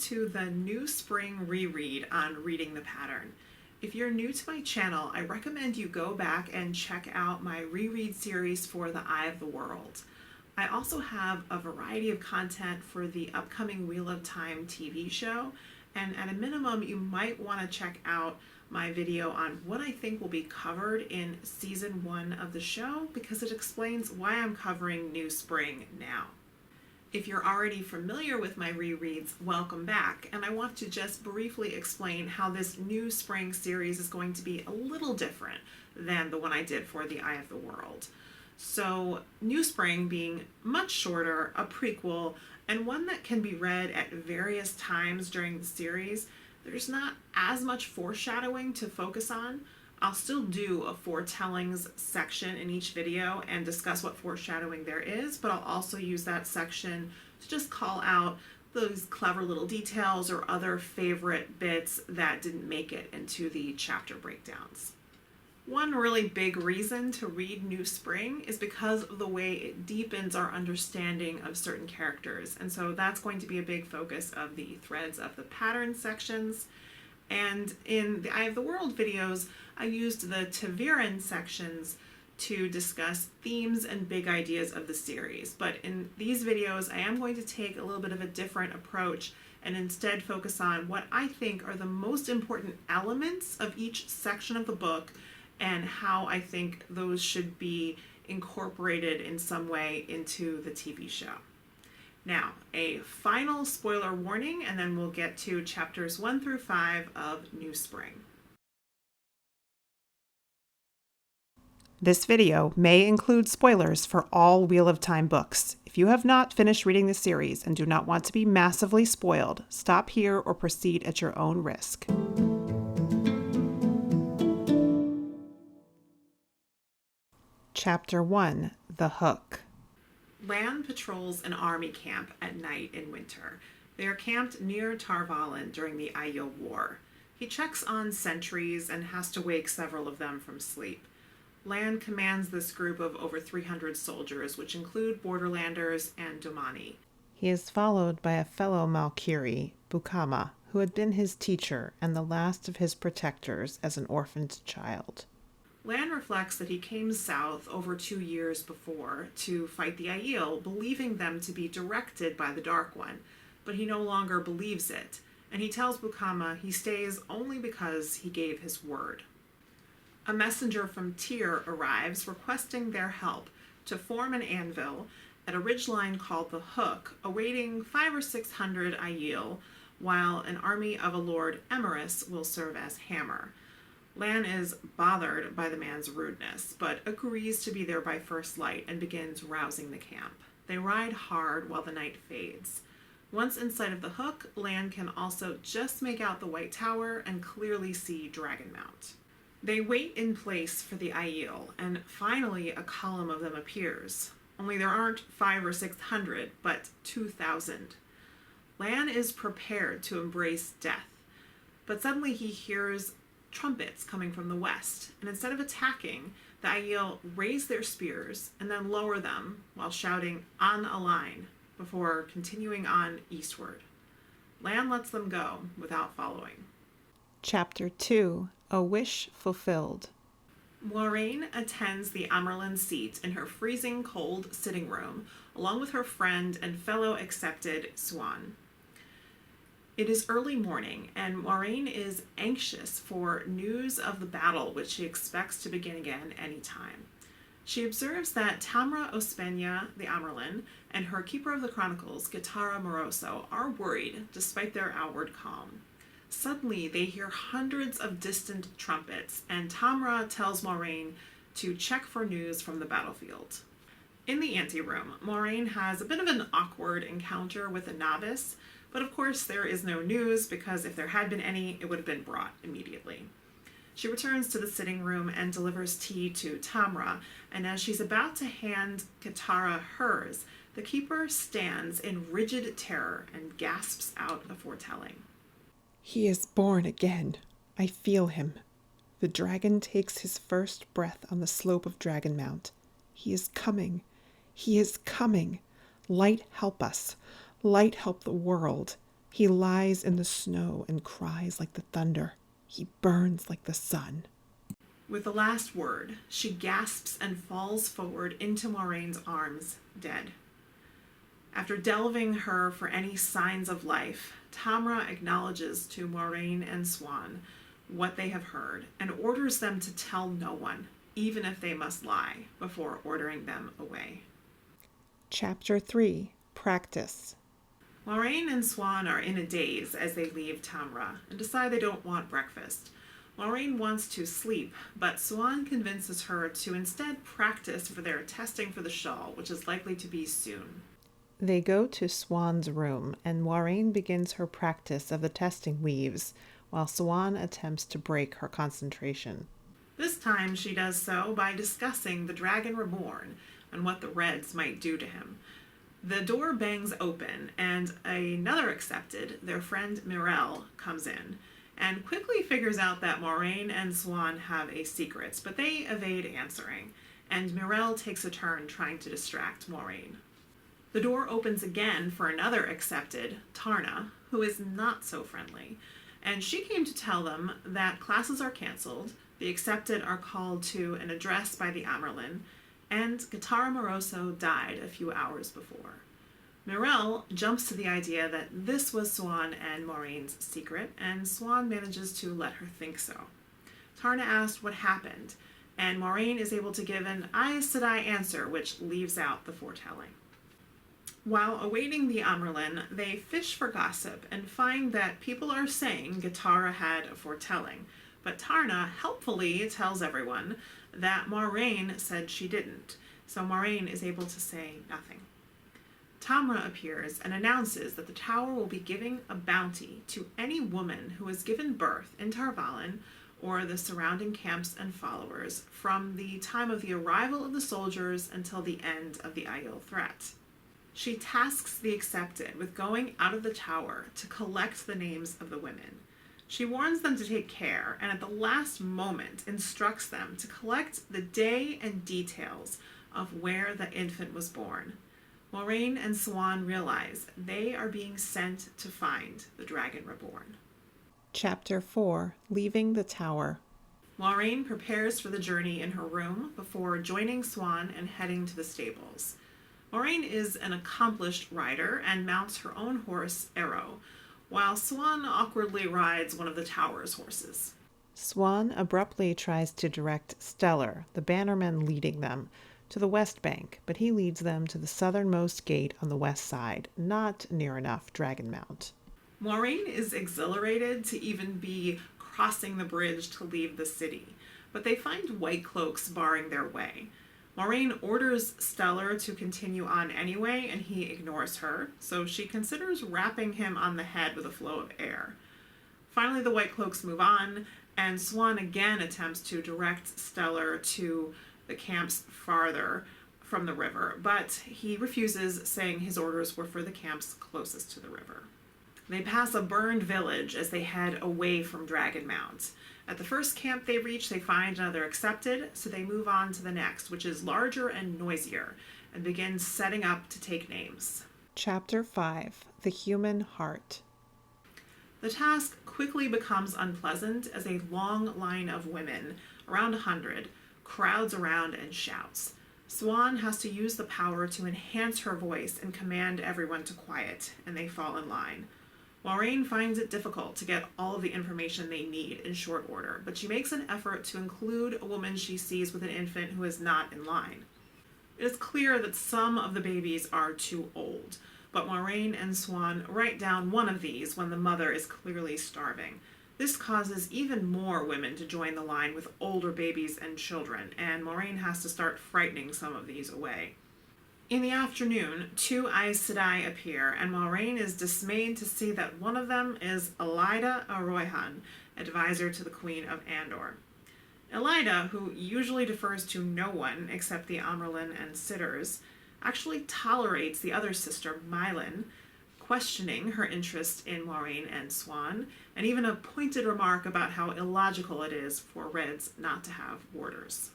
to the New Spring reread on Reading the Pattern. If you're new to my channel, I recommend you go back and check out my reread series for The Eye of the World. I also have a variety of content for the upcoming Wheel of Time TV show, and at a minimum, you might want to check out my video on what I think will be covered in season 1 of the show, because it explains why I'm covering New Spring now. If you're already familiar with my rereads, welcome back, and I want to just briefly explain how this New Spring series is going to be a little different than the one I did for The Eye of the World. So, New Spring being much shorter, a prequel, and one that can be read at various times during the series, there's not as much foreshadowing to focus on. I'll still do a foretellings section in each video and discuss what foreshadowing there is, but I'll also use that section to just call out those clever little details or other favorite bits that didn't make it into the chapter breakdowns. One really big reason to read New Spring is because of the way it deepens our understanding of certain characters, and so that's going to be a big focus of the Threads of the Pattern sections. And in the Eye of the World videos, I used the Taviran sections to discuss themes and big ideas of the series. But in these videos, I am going to take a little bit of a different approach and instead focus on what I think are the most important elements of each section of the book and how I think those should be incorporated in some way into the TV show. Now, a final spoiler warning, and then we'll get to chapters 1 through 5 of New Spring. This video may include spoilers for all Wheel of Time books. If you have not finished reading the series and do not want to be massively spoiled, stop here or proceed at your own risk. Chapter 1, The Hook. Lan patrols an army camp at night in winter. They are camped near Tar Valon during the Aiel War. He checks on sentries and has to wake several of them from sleep. Lan commands this group of over 300 soldiers, which include Borderlanders and Domani. He is followed by a fellow Malkiri, Bukama, who had been his teacher and the last of his protectors as an orphaned child. Lan reflects that he came south over 2 years before to fight the Aiel, believing them to be directed by the Dark One, but he no longer believes it, and he tells Bukama he stays only because he gave his word. A messenger from Tyr arrives requesting their help to form an anvil at a ridgeline called the Hook, awaiting 500 or 600 Aiel, while an army of a Lord Emerus will serve as hammer. Lan is bothered by the man's rudeness, but agrees to be there by first light and begins rousing the camp. They ride hard while the night fades. Once inside of the Hook, Lan can also just make out the White Tower and clearly see Dragonmount. They wait in place for the Aiel, and finally a column of them appears. Only there aren't 500 or 600, but 2,000. Lan is prepared to embrace death, but suddenly he hears trumpets coming from the west, and instead of attacking, the Aiel raise their spears and then lower them while shouting "on a line" before continuing on eastward. Lan lets them go without following. Chapter 2, A Wish Fulfilled. Moiraine attends the Amerlin seat in her freezing cold sitting room, along with her friend and fellow accepted Swan. It is early morning, and Moiraine is anxious for news of the battle, which she expects to begin again any time. She observes that Tamra Ospenya, the Amerlin, and her Keeper of the Chronicles, Gitara Moroso, are worried despite their outward calm. Suddenly, they hear hundreds of distant trumpets, and Tamra tells Moiraine to check for news from the battlefield. In the anteroom, Moiraine has a bit of an awkward encounter with a novice, but of course there is no news because if there had been any, it would have been brought immediately. She returns to the sitting room and delivers tea to Tamra, and as she's about to hand Katara hers, the Keeper stands in rigid terror and gasps out a foretelling. He is born again. I feel him. The dragon takes his first breath on the slope of Dragonmount. He is coming. He is coming. Light help us. Light help the world. He lies in the snow and cries like the thunder. He burns like the sun. With the last word, she gasps and falls forward into Moraine's arms, dead. After delving her for any signs of life, Tamra acknowledges to Moraine and Swan what they have heard and orders them to tell no one, even if they must lie, before ordering them away. Chapter 3. Practice. Moraine and Swan are in a daze as they leave Tamra and decide they don't want breakfast. Moraine wants to sleep, but Swan convinces her to instead practice for their testing for the shawl, which is likely to be soon. They go to Swan's room, and Moraine begins her practice of the testing weaves, while Swan attempts to break her concentration. This time she does so by discussing the Dragon Reborn and what the Reds might do to him. The door bangs open, and another accepted, their friend Mirelle, comes in and quickly figures out that Moraine and Swan have a secret, but they evade answering, and Mirelle takes a turn trying to distract Moraine. The door opens again for another accepted, Tarna, who is not so friendly, and she came to tell them that classes are canceled, the accepted are called to an address by the Amerlin, and Guitarra Moroso died a few hours before. Mirelle jumps to the idea that this was Swan and Moraine's secret, and Swan manages to let her think so. Tarna asked what happened, and Moraine is able to give an Aes Sedai answer, which leaves out the foretelling. While awaiting the Amerlin, they fish for gossip and find that people are saying Guitarra had a foretelling, but Tarna helpfully tells everyone that Moraine said she didn't, so Moraine is able to say nothing. Tamra appears and announces that the tower will be giving a bounty to any woman who has given birth in Tarvalin or the surrounding camps and followers from the time of the arrival of the soldiers until the end of the Aiel threat. She tasks the accepted with going out of the tower to collect the names of the women. She warns them to take care, and at the last moment instructs them to collect the day and details of where the infant was born. Moraine and Swan realize they are being sent to find the Dragon Reborn. Chapter 4. Leaving the Tower. Moraine prepares for the journey in her room before joining Swan and heading to the stables. Moraine is an accomplished rider and mounts her own horse, Arrow, while Swan awkwardly rides one of the tower's horses. Swan abruptly tries to direct Stellar, the bannerman leading them, to the west bank, but he leads them to the southernmost gate on the west side, not near enough Dragonmount. Moraine is exhilarated to even be crossing the bridge to leave the city, but they find white cloaks barring their way. Moraine orders Stellar to continue on anyway, and he ignores her, so she considers rapping him on the head with a flow of air. Finally, the white cloaks move on, and Swan again attempts to direct Stellar to the camps farther from the river, but he refuses, saying his orders were for the camps closest to the river. They pass a burned village as they head away from Dragonmount. At the first camp they reach, they find another accepted, so they move on to the next, which is larger and noisier, and begin setting up to take names. Chapter 5. The Human Heart. The task quickly becomes unpleasant as a long line of women, around 100, crowds around and shouts. Swan has to use the power to enhance her voice and command everyone to quiet, and they fall in line. Moraine finds it difficult to get all of the information they need in short order, but she makes an effort to include a woman she sees with an infant who is not in line. It is clear that some of the babies are too old, but Moraine and Swan write down one of these when the mother is clearly starving. This causes even more women to join the line with older babies and children, and Moraine has to start frightening some of these away. In the afternoon, 2 Aes Sedai appear, and Moraine is dismayed to see that one of them is Elida Aroyhan, advisor to the Queen of Andor. Elida, who usually defers to no one except the Amerlin and Sitters, actually tolerates the other sister, Mylin, questioning her interest in Moraine and Swan, and even a pointed remark about how illogical it is for Reds not to have warders.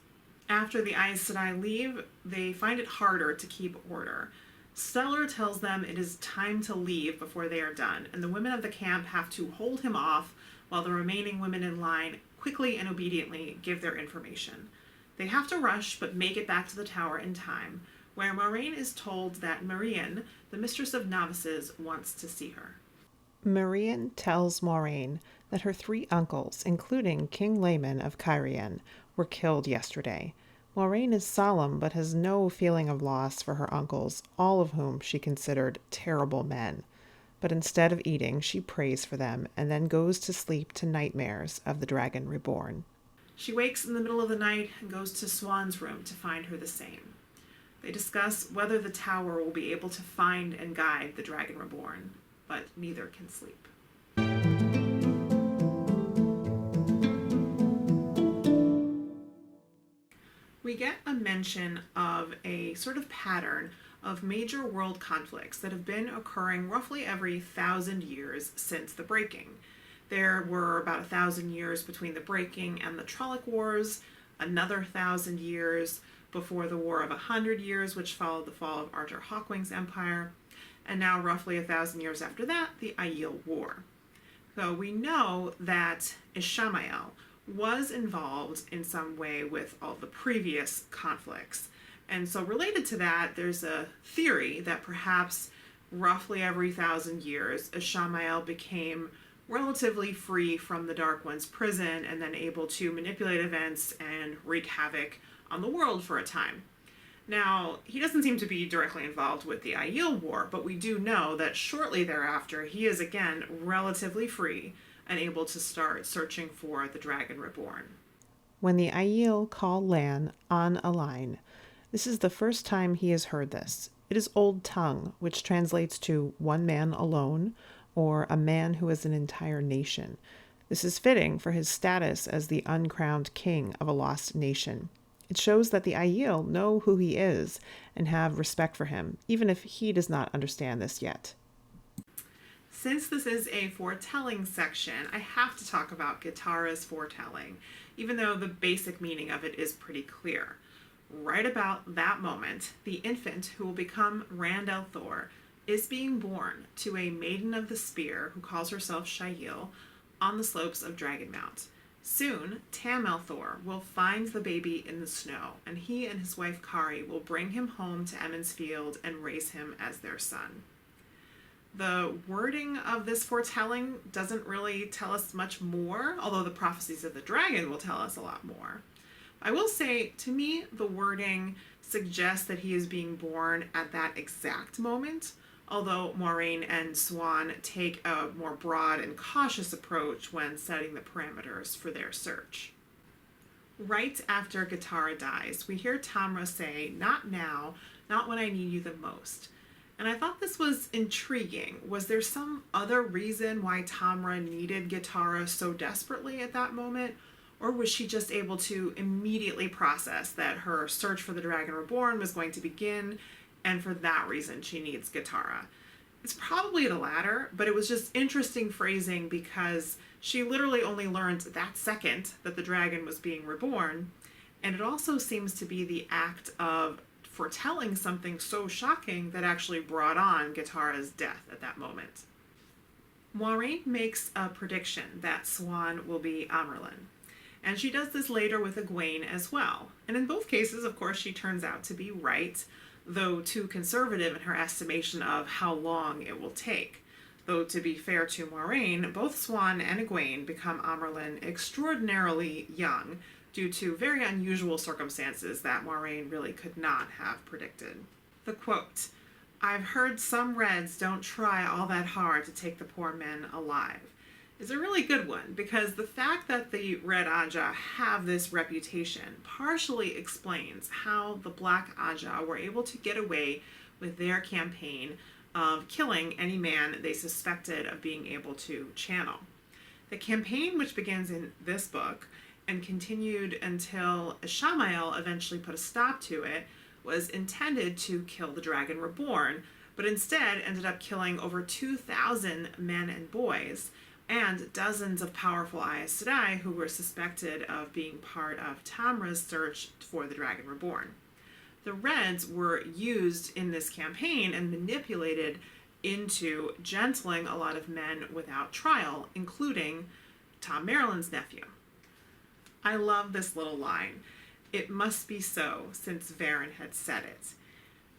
After the Aes Sedai leave, they find it harder to keep order. Stellar tells them it is time to leave before they are done, and the women of the camp have to hold him off while the remaining women in line quickly and obediently give their information. They have to rush but make it back to the tower in time, where Moraine is told that Marian, the mistress of novices, wants to see her. Marian tells Moraine that her 3 uncles, including King Laman of Cairhien, were killed yesterday. Moraine is solemn but has no feeling of loss for her uncles, all of whom she considered terrible men. But instead of eating, she prays for them and then goes to sleep to nightmares of the dragon reborn. She wakes in the middle of the night and goes to Swan's room to find her the same. They discuss whether the tower will be able to find and guide the dragon reborn, but neither can sleep. We get a mention of a sort of pattern of major world conflicts that have been occurring roughly every 1,000 years since the breaking. There were about 1,000 years between the breaking and the Trolloc Wars, another 1,000 years before the War of 100 Years, which followed the fall of Arthur Hawkwing's empire, and now roughly 1,000 years after that, the Aiel War. So we know that Ishamael was involved in some way with all the previous conflicts. And so related to that, there's a theory that perhaps roughly every 1,000 years, Ishamael became relatively free from the Dark One's prison and then able to manipulate events and wreak havoc on the world for a time. Now, he doesn't seem to be directly involved with the Aiel War, but we do know that shortly thereafter, he is again relatively free and able to start searching for the Dragon Reborn. When the Aiel call Lan on a line, this is the first time he has heard this. It is Old Tongue, which translates to one man alone, or a man who is an entire nation. This is fitting for his status as the uncrowned king of a lost nation. It shows that the Aiel know who he is and have respect for him, even if he does not understand this yet. Since this is a foretelling section, I have to talk about Gitara's foretelling, even though the basic meaning of it is pretty clear. Right about that moment, the infant who will become Rand al'Thor is being born to a maiden of the spear who calls herself Shail on the slopes of Dragonmount. Soon, Tam al'Thor will find the baby in the snow, and he and his wife Kari will bring him home to Emond's Field and raise him as their son. The wording of this foretelling doesn't really tell us much more, although the prophecies of the dragon will tell us a lot more. I will say, to me, the wording suggests that he is being born at that exact moment, although Moraine and Swan take a more broad and cautious approach when setting the parameters for their search. Right after Gitara dies, we hear Tamra say, "Not now, not when I need you the most." And I thought this was intriguing. Was there some other reason why Tamra needed Gitara so desperately at that moment? Or was she just able to immediately process that her search for the Dragon Reborn was going to begin, and for that reason she needs Gitara? It's probably the latter, but it was just interesting phrasing because she literally only learned that second that the dragon was being reborn, and it also seems to be the act of foretelling something so shocking that actually brought on Gitara's death at that moment. Moiraine makes a prediction that Swan will be Amyrlin, and she does this later with Egwene as well. And in both cases, of course, she turns out to be right, though too conservative in her estimation of how long it will take. Though, to be fair to Moiraine, both Swan and Egwene become Amyrlin extraordinarily young, due to very unusual circumstances that Moiraine really could not have predicted. The quote, "I've heard some Reds don't try all that hard to take the poor men alive," is a really good one, because the fact that the Red Aja have this reputation partially explains how the Black Aja were able to get away with their campaign of killing any man they suspected of being able to channel. The campaign, which begins in this book, and continued until Ishamael eventually put a stop to it, was intended to kill the Dragon Reborn, but instead ended up killing over 2,000 men and boys, and dozens of powerful Aes Sedai who were suspected of being part of Tamra's search for the Dragon Reborn. The Reds were used in this campaign and manipulated into gentling a lot of men without trial, including Tom Maryland's nephew. I love this little line. It must be so, since Varen had said it.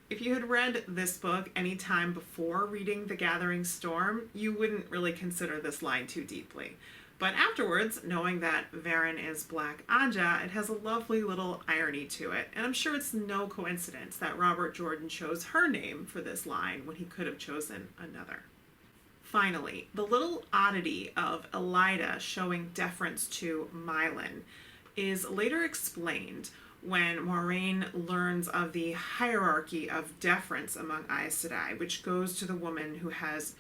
If you had read this book any time before reading The Gathering Storm, you wouldn't really consider this line too deeply. But afterwards, knowing that Varen is Black Aja, it has a lovely little irony to it, and I'm sure it's no coincidence that Robert Jordan chose her name for this line when he could have chosen another. Finally, the little oddity of Elida showing deference to Mylan is later explained when Moiraine learns of the hierarchy of deference among Aes Sedai, which goes to the woman who has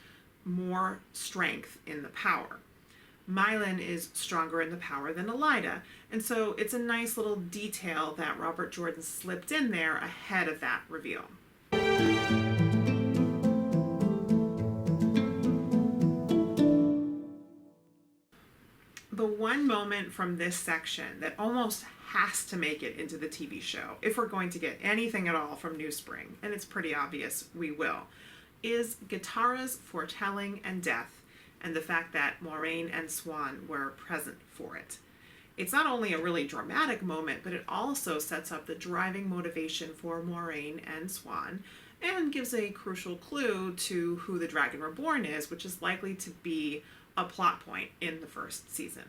more strength in the power. Mylan is stronger in the power than Elida, and so it's a nice little detail that Robert Jordan slipped in there ahead of that reveal. The one moment from this section that almost has to make it into the TV show, if we're going to get anything at all from New Spring, and it's pretty obvious we will, is Guittara's foretelling and death, and the fact that Moiraine and Swan were present for it. It's not only a really dramatic moment, but it also sets up the driving motivation for Moiraine and Swan, and gives a crucial clue to who the Dragon Reborn is, which is likely to be a plot point in the first season.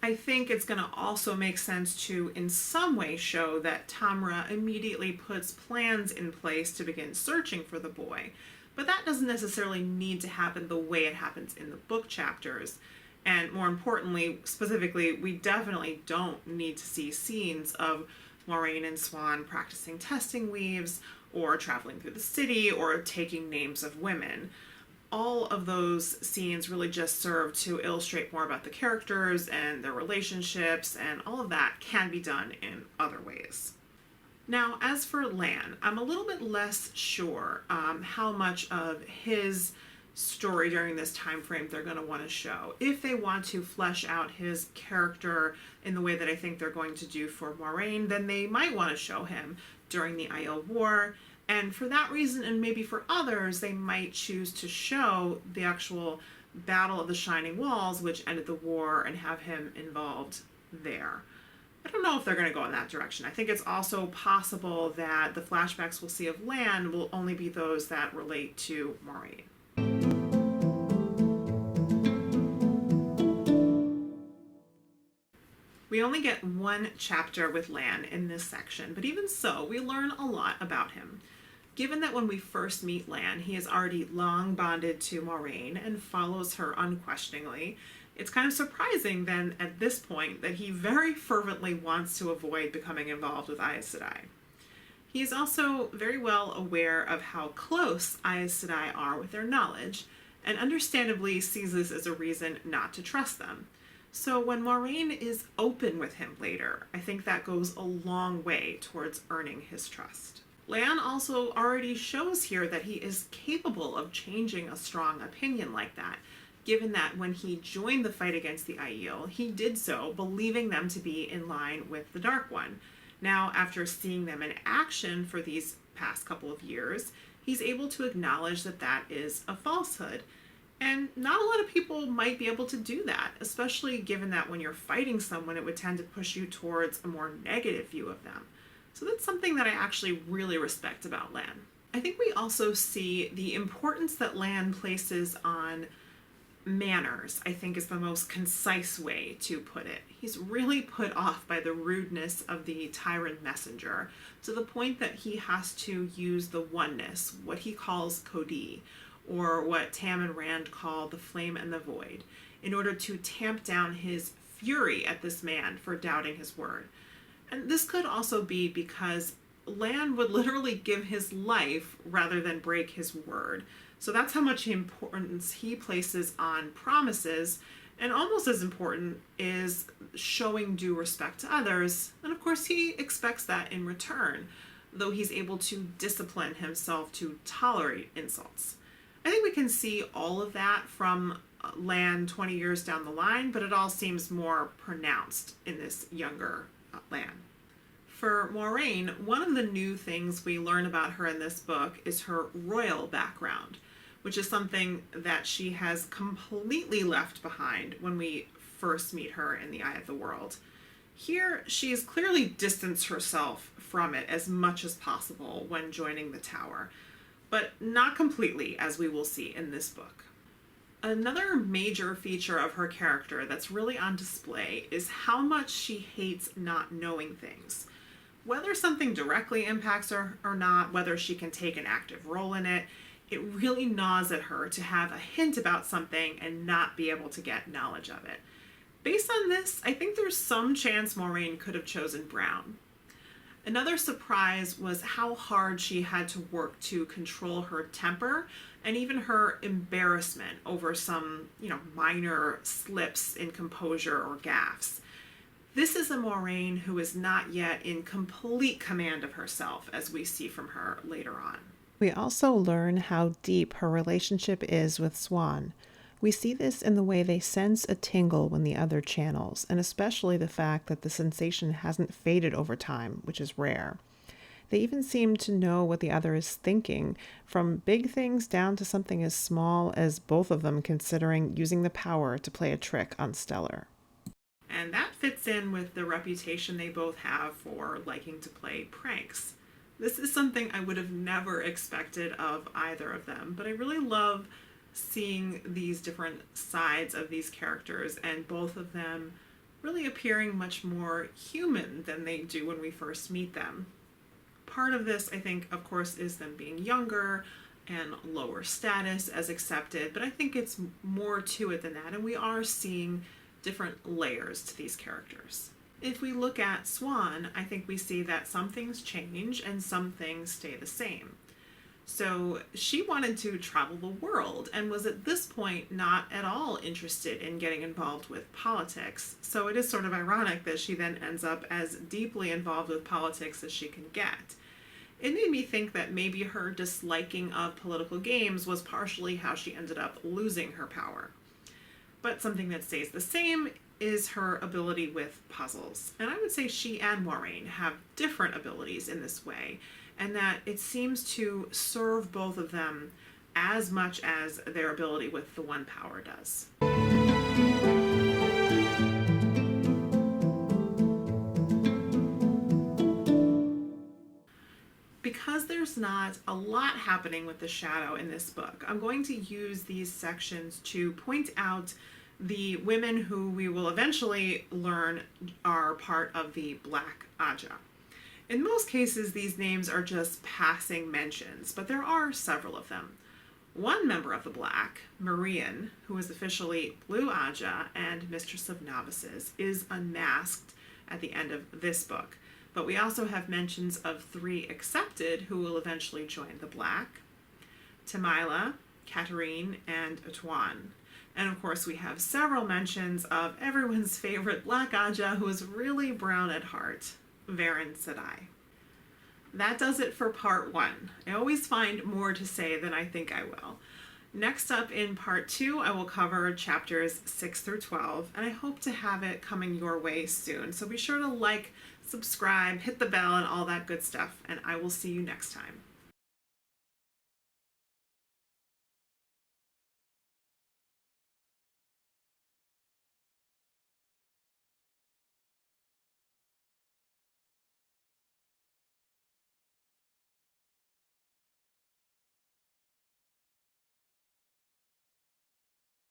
I think it's going to also make sense to, in some way, show that Tamra immediately puts plans in place to begin searching for the boy, but that doesn't necessarily need to happen the way it happens in the book chapters. And more importantly, specifically, we definitely don't need to see scenes of Moiraine and Swan practicing testing weaves, or traveling through the city, or taking names of women. All of those scenes really just serve to illustrate more about the characters and their relationships, and all of that can be done in other ways. Now, as for Lan, I'm a little bit less sure how much of his story during this time frame they're going to want to show. If they want to flesh out his character in the way that I think they're going to do for Moiraine, then they might want to show him during the Aiel War. And for that reason, and maybe for others, they might choose to show the actual Battle of the Shining Walls, which ended the war, and have him involved there. I don't know if they're going to go in that direction. I think it's also possible that the flashbacks we'll see of Lan will only be those that relate to Moiraine. We only get one chapter with Lan in this section, but even so, we learn a lot about him. Given that when we first meet Lan, he is already long bonded to Moiraine and follows her unquestioningly, it's kind of surprising then at this point that he very fervently wants to avoid becoming involved with Aes Sedai. He is also very well aware of how close Aes Sedai are with their knowledge, and understandably sees this as a reason not to trust them. So when Moiraine is open with him later, I think that goes a long way towards earning his trust. Lan also already shows here that he is capable of changing a strong opinion like that, given that when he joined the fight against the Aiel, he did so believing them to be in line with the Dark One. Now, after seeing them in action for these past couple of years, he's able to acknowledge that that is a falsehood. And not a lot of people might be able to do that, especially given that when you're fighting someone, it would tend to push you towards a more negative view of them. So that's something that I actually really respect about Lan. I think we also see the importance that Lan places on manners, I think is the most concise way to put it. He's really put off by the rudeness of the Tyrant messenger, to the point that he has to use the oneness, what he calls Kodi, or what Tam and Rand call the flame and the void, in order to tamp down his fury at this man for doubting his word. And this could also be because Lan would literally give his life rather than break his word. So that's how much importance he places on promises, and almost as important is showing due respect to others. And of course he expects that in return, though he's able to discipline himself to tolerate insults. I think we can see all of that from Lan 20 years down the line, but it all seems more pronounced in this younger Lan. For Moraine, one of the new things we learn about her in this book is her royal background, which is something that she has completely left behind when we first meet her in the Eye of the World. Here, she's clearly distanced herself from it as much as possible when joining the Tower, but not completely, as we will see in this book. Another major feature of her character that's really on display is how much she hates not knowing things. Whether something directly impacts her or not, whether she can take an active role in it, it really gnaws at her to have a hint about something and not be able to get knowledge of it. Based on this, I think there's some chance Moraine could have chosen Brown. Another surprise was how hard she had to work to control her temper and even her embarrassment over some, minor slips in composure or gaffes. This is a Moraine who is not yet in complete command of herself, as we see from her later on. We also learn how deep her relationship is with Swan. We see this in the way they sense a tingle when the other channels, and especially the fact that the sensation hasn't faded over time, which is rare. They even seem to know what the other is thinking, from big things down to something as small as both of them considering using the power to play a trick on Stellar. And that fits in with the reputation they both have for liking to play pranks. This is something I would have never expected of either of them, but I really love seeing these different sides of these characters and both of them really appearing much more human than they do when we first meet them. Part of this, I think, of course, is them being younger and lower status as accepted, but I think it's more to it than that, and we are seeing different layers to these characters. If we look at Swan, I think we see that some things change and some things stay the same. So she wanted to travel the world and was at this point not at all interested in getting involved with politics. So it is sort of ironic that she then ends up as deeply involved with politics as she can get. It made me think that maybe her disliking of political games was partially how she ended up losing her power. But something that stays the same is her ability with puzzles. And I would say she and Moraine have different abilities in this way, and that it seems to serve both of them as much as their ability with the one power does. Because there's not a lot happening with the shadow in this book, I'm going to use these sections to point out the women who we will eventually learn are part of the Black Aja. In most cases, these names are just passing mentions, but there are several of them. One member of the Black, Marian, who is officially Blue Aja and Mistress of Novices, is unmasked at the end of this book. But we also have mentions of 3 accepted who will eventually join the Black: Tamila, Katarine, and Atuan. And of course, we have several mentions of everyone's favorite Black Aja, who is really brown at heart, Varen Sedai. That does it for part 1. I always find more to say than I think I will. Next up in part 2, I will cover chapters 6 through 12, and I hope to have it coming your way soon. So be sure to like, subscribe, hit the bell, and all that good stuff, and I will see you next time.